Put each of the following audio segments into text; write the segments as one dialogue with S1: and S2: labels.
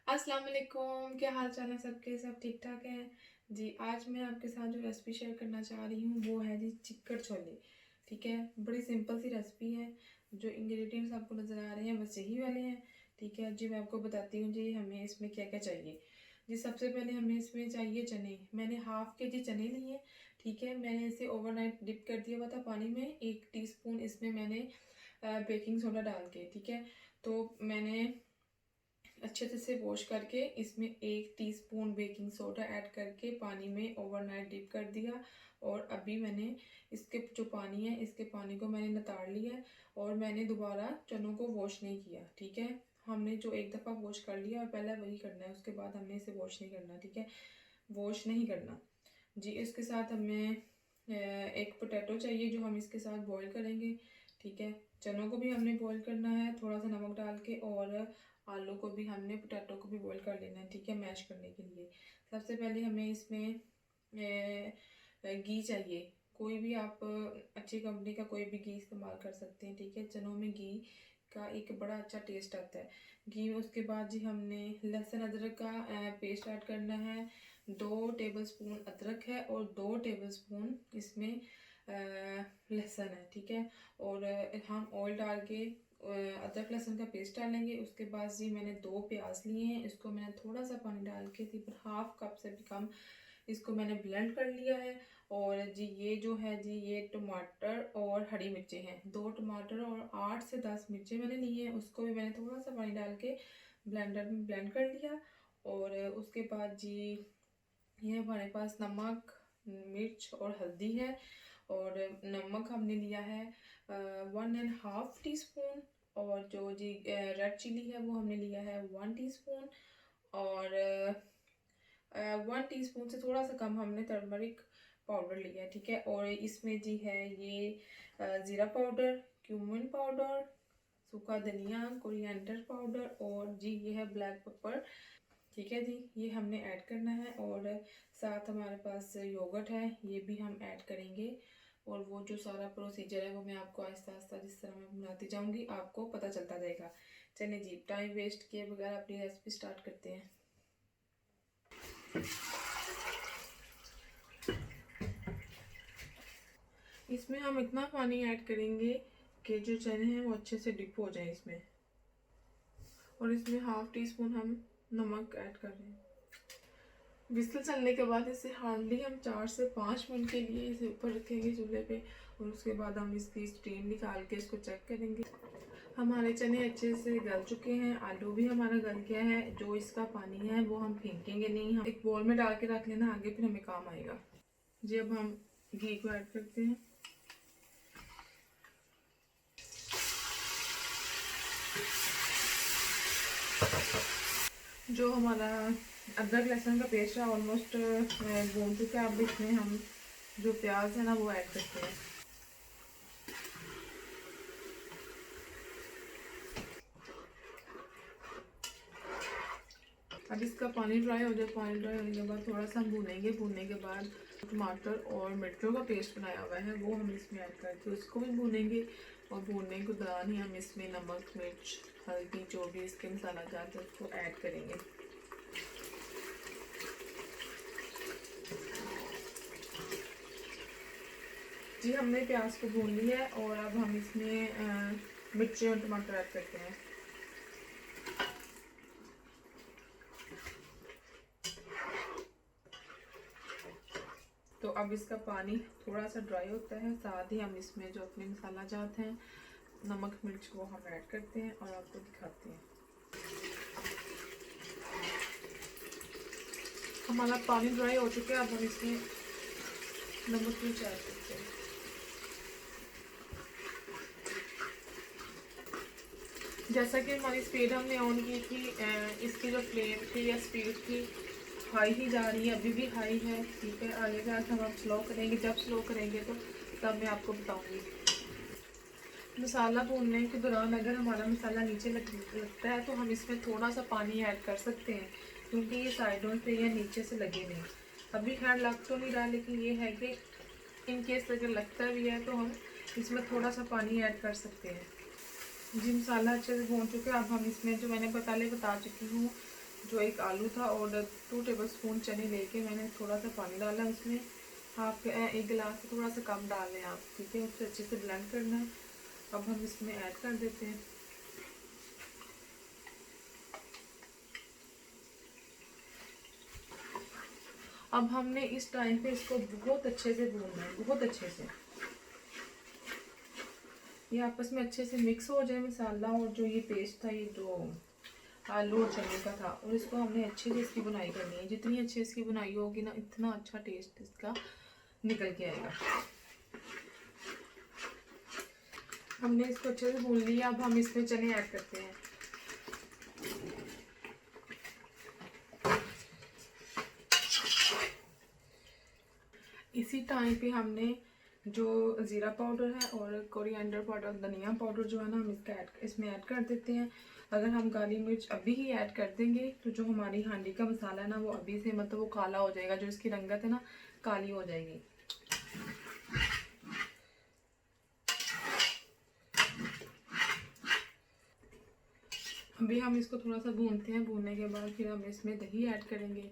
S1: अस्सलाम वालेकुम, क्या हाल चाल है सबके? सब ठीक ठाक हैं जी। आज मैं आपके साथ जो रेसिपी शेयर करना चाह रही हूँ वो है जी चिकन छोले। ठीक है, बड़ी सिंपल सी रेसिपी है। जो इंग्रेडिएंट्स आपको नज़र आ रहे हैं बस यही वाले हैं। ठीक है जी, मैं आपको बताती हूँ जी हमें इसमें क्या क्या चाहिए। जी सबसे पहले हमें इसमें चाहिए चने। मैंने हाफ के जी चने लिए। ठीक है, मैंने इसे ओवरनाइट डिप कर दिया हुआ था पानी में। 1 टीस्पून इसमें मैंने बेकिंग सोडा डाल के, ठीक है, तो मैंने अच्छे से वॉश करके इसमें 1 टीस्पून बेकिंग सोडा ऐड करके पानी में ओवरनाइट डिप कर दिया। और अभी मैंने इसके जो पानी है इसके पानी को मैंने नितार लिया है और मैंने दोबारा चनों को वॉश नहीं किया। ठीक है, हमने जो एक दफ़ा वॉश कर लिया और पहले वही करना है, उसके बाद हमने इसे वॉश नहीं करना। ठीक है, वॉश नहीं करना जी। इसके साथ हमें एक पोटैटो चाहिए जो हम इसके साथ बॉईल करेंगे। ठीक है, चनों को भी हमने बॉईल करना है थोड़ा सा नमक डाल के, और आलू को भी हमने, पोटैटो को भी बॉईल कर लेना है। ठीक है, मैश करने के लिए सबसे पहले हमें इसमें घी चाहिए। कोई भी आप अच्छी कंपनी का कोई भी घी इस्तेमाल कर सकते हैं। ठीक है, चनों में घी का एक बड़ा अच्छा टेस्ट आता है घी में। उसके बाद जी हमने लहसुन अदरक का पेस्ट ऐड करना है। 2 टेबलस्पून अदरक है और 2 टेबलस्पून इसमें लहसुन है। ठीक है, और हम ऑयल डाल के अदरक लहसुन का पेस्ट डालेंगे। उसके बाद जी मैंने 2 प्याज लिए हैं, इसको मैंने थोड़ा सा पानी डाल के तकरीबन हाफ कप से भी कम इसको मैंने ब्लेंड कर लिया है। और जी ये जो है जी ये टमाटर और हरी मिर्चें हैं, 2 टमाटर और 8 से 10 मिर्चें मैंने ली हैं, उसको भी मैंने थोड़ा सा पानी डाल के ब्लेंडर में ब्लेंड कर लिया। और उसके बाद जी ये हमारे पास नमक, मिर्च और हल्दी है। और नमक हमने लिया है 1.5 टीस्पून। और जो जी रेड चिली है वो हमने लिया है 1 टीस्पून। और 1 टीस्पून से थोड़ा सा कम हमने टर्मरिक पाउडर लिया है। ठीक है, और इसमें जी है ये ज़ीरा पाउडर, क्यूमिन पाउडर, सूखा धनिया, कोरिएंडर पाउडर, और जी ये है ब्लैक पेपर। ठीक है जी, ये हमने ऐड करना है। और साथ हमारे पास योगर्ट है, ये भी हम ऐड करेंगे। और वो जो सारा प्रोसीजर है वो मैं आपको आहिस्ता आहिस्ता जिस तरह मैं बनाती जाऊंगी आपको पता चलता जाएगा। चलिए जी, टाइम वेस्ट किए बगैर अपनी रेसिपी स्टार्ट करते हैं। इसमें हम इतना पानी ऐड करेंगे कि जो चने हैं वो अच्छे से डिप हो जाए इसमें। और इसमें 1/2 टीस्पून हम नमक ऐड कर रहे हैं। विस्ल चलने के बाद इसे हार्डली हम 4 से 5 मिनट के लिए इसे ऊपर रखेंगे चूल्हे पे। और उसके बाद हम इसकी स्टीम निकाल के इसको चेक करेंगे। हमारे चने अच्छे से गल चुके हैं, आलू भी हमारा गल गया है। जो इसका पानी है वो हम फेंकेंगे नहीं, हम एक बोल में डाल के रख लेना, आगे फिर हमें काम आएगा जी। अब हम घी को ऐड करते हैं। जो हमारा अदरक लहसुन का पेस्ट है ऑलमोस्ट भून चुका है। अब इसमें हम जो प्याज है ना वो ऐड करते हैं। अब इसका पानी ड्राई हो जाए, पानी ड्राई होने के बाद थोड़ा सा हम भूनेंगे। भूनने के बाद टमाटर और मिर्चों का पेस्ट बनाया हुआ है वो हम इसमें ऐड करके उसको भी भूनेंगे। और भूनने के दौरान ही हम इसमें नमक, मिर्च, हल्दी, जो भी इसके मसाला जाते हैं उसको ऐड करेंगे। जी हमने प्याज को भून लिया है और अब हम इसमें मिर्ची और टमाटर ऐड करते हैं। तो अब इसका पानी थोड़ा सा ड्राई होता है, साथ ही हम इसमें जो अपने मसाला जाते हैं, नमक, मिर्च वो हम ऐड करते हैं और आपको दिखाते हैं। हमारा पानी ड्राई हो चुका है, अब हम इसमें नमक, मिर्च ऐड करते हैं। जैसा कि हमारी स्पीड हमने ऑन की थी, इसकी जो फ्लेम थी या स्पीड थी हाई ही जा रही है, अभी भी हाई है। ठीक है, आगे जाकर हम स्लो करेंगे, जब स्लो करेंगे तो तब मैं आपको बताऊंगी। मसाला भूनने के दौरान अगर हमारा मसाला नीचे लगता है तो हम इसमें थोड़ा सा पानी ऐड कर सकते हैं, क्योंकि ये साइडों पे या नीचे से लगे नहीं। अभी खैर लग तो नहीं रहा, लेकिन ये है कि इन केस अगर लगता भी है तो हम इसमें थोड़ा सा पानी ऐड कर सकते हैं जी। मसाला अच्छे से भून चुके हैं, अब हम इसमें जो मैंने पहले बता चुकी हूँ जो एक आलू था और 2 टेबलस्पून चने लेके मैंने थोड़ा सा पानी डाला उसमें, हाफ 1 गिलास से थोड़ा सा कम डाल लें आप, ठीक है। उससे अच्छे से ब्लेंड करना है। अब हम इसमें ऐड कर देते हैं। अब हमने इस टाइम पे इसको बहुत अच्छे से भूनना है, बहुत अच्छे से। ये आपस में अच्छे से मिक्स हो जाए मसाला और जो ये पेस्ट था, ये जो आलू और चने का था, और इसको हमने अच्छे से इसकी बुनाई करनी है। जितनी अच्छी इसकी बुनाई होगी ना, इतना अच्छा टेस्ट इसका निकल के आएगा। हमने इसको अच्छे से भून लिया। अब हम इसमें चने ऐड करते हैं। इसी टाइम पे हमने जो ज़ीरा पाउडर है और कोरिएंडर पाउडर, धनिया पाउडर जो है ना, हम इसमें ऐड कर देते हैं। अगर हम काली मिर्च अभी ही ऐड कर देंगे तो जो हमारी हांडी का मसाला है ना, वो अभी से मतलब वो काला हो जाएगा, जो इसकी रंगत है ना काली हो जाएगी। अभी हम इसको थोड़ा सा भूनते हैं। भूनने के बाद फिर हम इसमें दही ऐड करेंगे।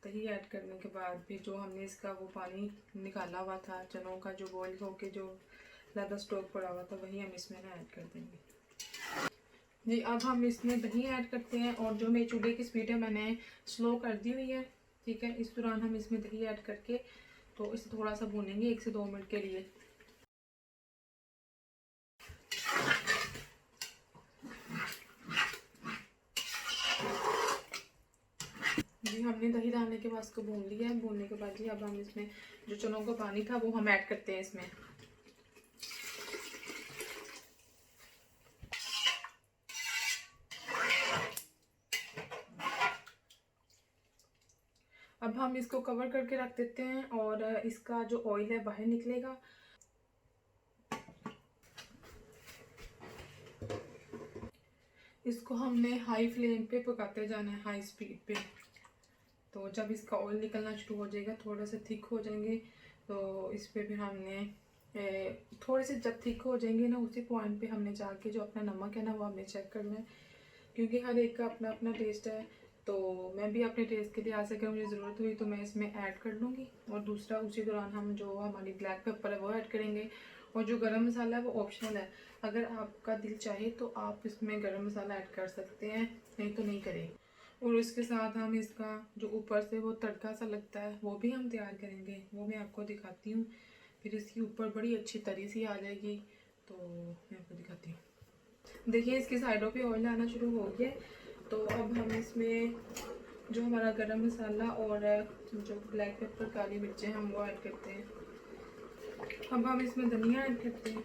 S1: दही ऐड करने के बाद फिर जो हमने इसका वो पानी निकाला हुआ था चनों का, जो बॉईल होके जो ज़्यादा स्टॉक पड़ा हुआ था, वही हम इसमें ना ऐड कर देंगे। जी, अब हम इसमें दही ऐड करते हैं और जो मेरे चूल्हे की स्पीड है मैंने स्लो कर दी हुई है, ठीक है। इस दौरान हम इसमें दही ऐड करके तो इसे थोड़ा सा भूनेंगे 1 से 2 मिनट के लिए। जी, हमने दही डालने के बाद इसको भून लिया है। भूनने के बाद जी अब हम इसमें जो चनों का पानी था वो हम ऐड करते हैं इसमें। अब हम इसको कवर करके रख देते हैं और इसका जो ऑयल है बाहर निकलेगा। इसको हमने हाई फ्लेम पे पकाते जाना है, हाई स्पीड पे। तो जब इसका ऑयल निकलना शुरू हो जाएगा, थोड़ा सा थिक हो जाएंगे, तो इस पर फिर हमने थोड़े से जब थिक हो जाएंगे ना, उसी पॉइंट पे हमने जाके जो अपना नमक है ना वो हमने चेक करना है, क्योंकि हर एक का अपना अपना टेस्ट है। तो मैं भी अपने टेस्ट के लिए आ सके, मुझे ज़रूरत हुई तो मैं इसमें ऐड कर लूँगी। और दूसरा उसी दौरान हम जो हमारी ब्लैक पेपर है वो ऐड करेंगे। और जो गरम मसाला है वो ऑप्शनल है, अगर आपका दिल चाहे तो आप इसमें गरम मसाला ऐड कर सकते हैं, नहीं तो नहीं करें। और उसके साथ हम इसका जो ऊपर से वो तड़का सा लगता है वो भी हम तैयार करेंगे, वो मैं आपको दिखाती हूँ। फिर इसके ऊपर बड़ी अच्छी तरी सी आ जाएगी, तो मैं आपको दिखाती हूँ। देखिए इसकी साइडों पे ऑयल आना शुरू हो गया। तो अब हम इसमें जो हमारा गरम मसाला और जो ब्लैक पेपर काली मिर्चें हम वो ऐड करते हैं। अब हम इसमें धनिया ऐड करते हैं।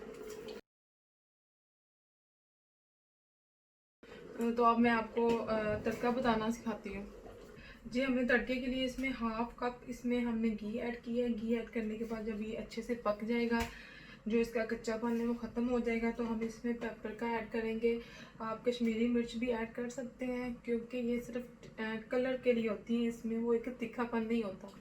S1: तो अब मैं आपको तड़का बताना सिखाती हूँ। जी, हमने तड़के के लिए इसमें हाफ कप इसमें हमने घी ऐड किया है। घी ऐड करने के बाद जब ये अच्छे से पक जाएगा, जो इसका कच्चापन है वो ख़त्म हो जाएगा, तो हम इसमें पेपर का ऐड करेंगे। आप कश्मीरी मिर्च भी ऐड कर सकते हैं, क्योंकि ये सिर्फ कलर के लिए होती है, इसमें वो एक तीखापन नहीं होता।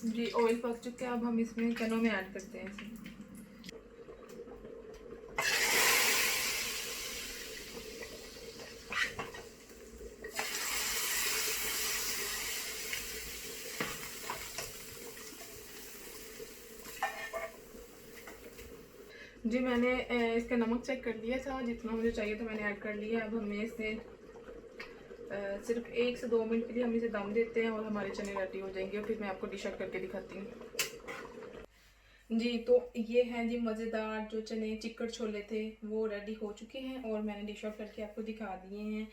S1: जी, ऑयल पक चुके हैं। अब हम इसमें चनों में ऐड करते हैं इसे। जी, मैंने इसका नमक चेक कर लिया था, जितना मुझे चाहिए था मैंने ऐड कर लिया। अब हमें इसे सिर्फ 1 से 2 मिनट के लिए हम इसे दम देते हैं और हमारे चने रेडी हो जाएंगे। फिर मैं आपको डिश आउट करके दिखाती हूँ। जी, तो ये हैं जी मज़ेदार जो चने चिकड़ छोले थे वो रेडी हो चुके हैं और मैंने डिश आउट करके आपको दिखा दिए हैं।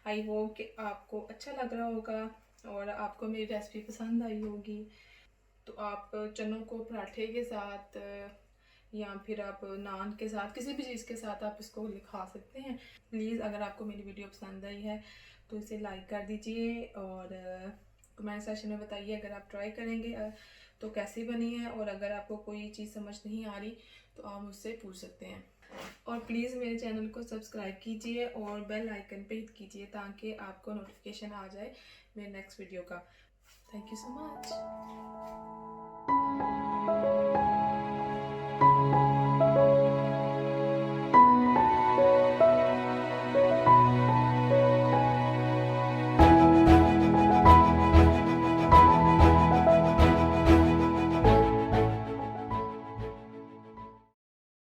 S1: आई होप कि आपको अच्छा लग रहा होगा और आपको मेरी रेसिपी पसंद आई होगी। तो आप चनों को पराठे के साथ या फिर आप नान के साथ, किसी भी चीज़ के साथ आप इसको खा सकते हैं। प्लीज़ अगर आपको मेरी वीडियो पसंद आई है तो इसे लाइक कर दीजिए और कमेंट सेक्शन में बताइए अगर आप ट्राई करेंगे तो कैसी बनी है। और अगर आपको कोई चीज़ समझ नहीं आ रही तो आप मुझसे पूछ सकते हैं। और प्लीज़ मेरे चैनल को सब्सक्राइब कीजिए और बेल आइकन पे हिट कीजिए ताकि आपको नोटिफिकेशन आ जाए मेरे नेक्स्ट वीडियो का। Thank you so much.